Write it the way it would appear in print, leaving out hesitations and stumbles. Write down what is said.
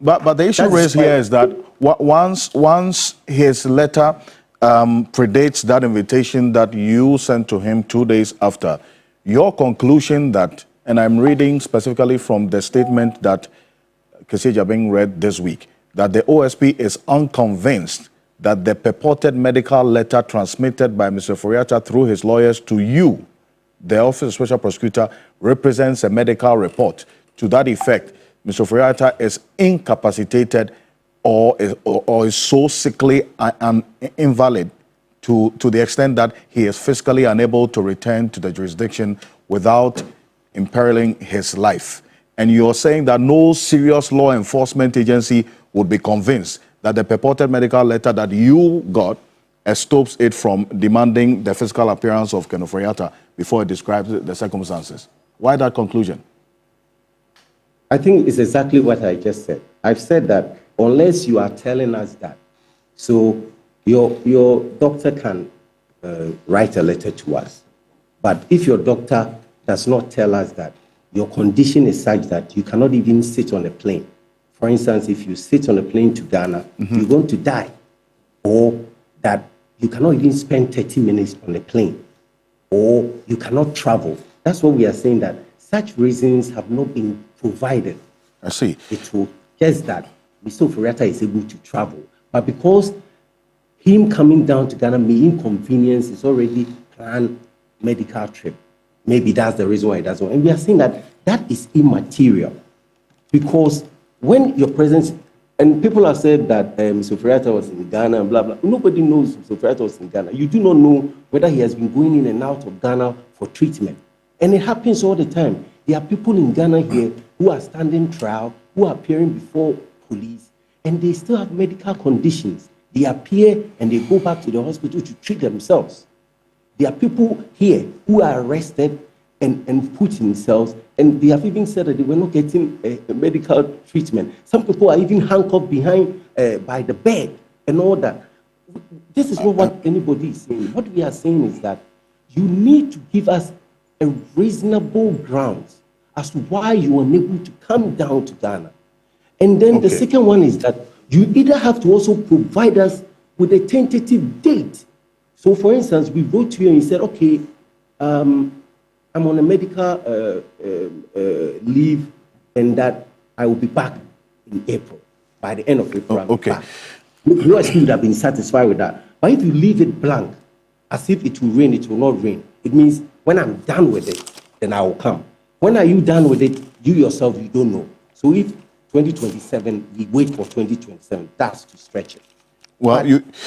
But the issue raised here is that once his letter predates that invitation that you sent to him 2 days after, your conclusion that, and I'm reading specifically from the statement that Kessie Jabing read this week, that the OSP is unconvinced that the purported medical letter transmitted by Mr. Ofori-Atta through his lawyers to you, the Office of Special Prosecutor, represents a medical report. To that effect, Mr. Ofori-Atta is incapacitated or is so sickly and invalid to the extent that he is physically unable to return to the jurisdiction without imperiling his life. And you're saying that no serious law enforcement agency would be convinced that the purported medical letter that you got stops it from demanding the physical appearance of Ken Ofori-Atta before it describes the circumstances. Why that conclusion? I think it's exactly what I just said. I've said that unless you are telling us that, so your doctor can write a letter to us, but if your doctor does not tell us that your condition is such that you cannot even sit on a plane. For instance, if you sit on a plane to Ghana, you're going to die, or that you cannot even spend 30 minutes on a plane, or you cannot travel. That's what we are saying, that such reasons have not been provided. I see. It will just that Mr. Ofori-Atta is able to travel. But because him coming down to Ghana may inconvenience his already planned medical trip, maybe that's the reason why he doesn't want. And we are saying that that is immaterial. Because when your presence, and people have said that Mr. Ofori-Atta was in Ghana and blah, blah. Nobody knows Mr. Ofori-Atta was in Ghana. You do not know whether he has been going in and out of Ghana for treatment. And it happens all the time. There are people in Ghana here who are standing trial, who are appearing before police, and they still have medical conditions. They appear and they go back to the hospital to treat themselves. There are people here who are arrested and put in cells, and they have even said that they were not getting a medical treatment. Some people are even handcuffed behind by the bed and all that. This is not what anybody is saying. What we are saying is that you need to give us a reasonable grounds as to why you are unable to come down to Ghana. And then the second one is that you either have to also provide us with a tentative date. So, for instance, we wrote to you and you said, okay, I'm on a medical leave and that I will be back in April, by the end of April. Okay. You would have been satisfied with that. But if you leave it blank, as if it will rain, it will not rain, it means when I'm done with it, then I will come. When are you done with it? You yourself, you don't know. So if 2027, we wait for 2027, that's to stretch it. Well,